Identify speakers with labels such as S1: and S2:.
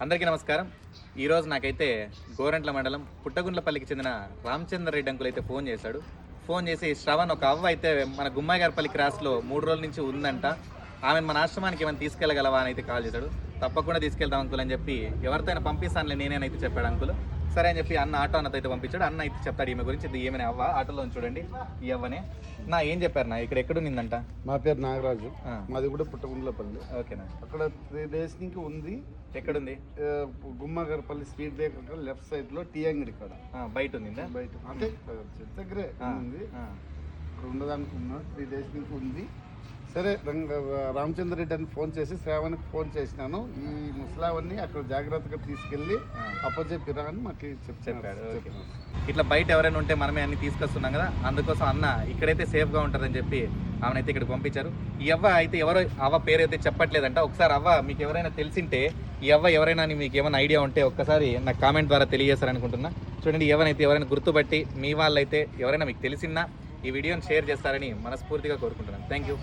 S1: అందరికీ నమస్కారం. ఈరోజు నాకైతే గోరంట్ల మండలం పుట్టగుండ్లపల్లికి చెందిన రామచంద్ర రెడ్డి అంకుల్ అయితే ఫోన్ చేశాడు. ఫోన్ చేసి శ్రవణ్ ఒక అవ్వ అయితే మన గుమ్మాయిగారిపల్లి క్రాస్లో 3 రోజుల నుంచి ఉందంట, ఆమెను మన ఆశ్రమానికి ఏమైనా తీసుకెళ్ళగలవా అని అయితే కాల్ చేశాడు. తప్పకుండా తీసుకెళ్తాం అంకుల్ అని చెప్పి ఎవరితో అయినా పంపిస్తానులే నేనేనైతే చెప్పాడు అంకుల్. సరే అని చెప్పి అన్న ఆటో అన్నతో అయితే పంపించాడు. అన్న అయితే చెప్తాడు ఈమె గురించి. ఇది ఏమైనా అవ్వ ఆటోలో చూడండి, ఈ అవ్వనే నా ఏం చెప్పారు నా ఇక్కడ ఎక్కడుందంట.
S2: మా పేరు నాగరాజు, మాది కూడా పుట్టగుండ్లపల్లి.
S1: ఓకేనా,
S2: అక్కడ 3 days నుంచి ఉంది.
S1: ఎక్కడుంది?
S2: గుమ్మగారిపల్లి స్పీడ్ బ్రేకర్ లెఫ్ట్ సైడ్ లో టీ అంగడి కాడ
S1: బయట ఉంది.
S2: బయట అంటే చెట్టు దగ్గరే ఉంది. అక్కడ ఉండదనుకున్నా 3 days నుంచి ఉంది. సరే రామచంద్ర రెడ్డి అని ఫోన్ చేసి శ్రావణ్కి ఫోన్ చేసినాను. ఈ ముసలావన్నీ అక్కడ జాగ్రత్తగా తీసుకెళ్ళి అప్పచెప్పిరా అని మాకు
S1: చెప్పాడు. ఇట్లా బయట ఎవరైనా ఉంటే మనమే అన్ని తీసుకొస్తున్నాం కదా, అందుకోసం అన్న ఇక్కడైతే సేఫ్గా ఉంటుందని చెప్పి ఆమెనైతే ఇక్కడ పంపించారు. ఈ అవ్వ అయితే ఎవరో అవ్వ పేరు అయితే చెప్పట్లేదంట. ఒకసారి అవ్వ మీకు ఎవరైనా తెలిసింటే, ఈ అవ్వ ఎవరైనా మీకు ఏమైనా ఐడియా ఉంటే ఒక్కసారి నాకు కామెంట్ ద్వారా తెలియజేస్తారనుకుంటున్నా. చూడండి, ఎవరైనా గుర్తుపట్టి మీ వాళ్ళైతే ఎవరైనా మీకు తెలిసినా ఈ వీడియోని షేర్ చేస్తారని మనస్ఫూర్తిగా కోరుకుంటున్నాను. Thank you.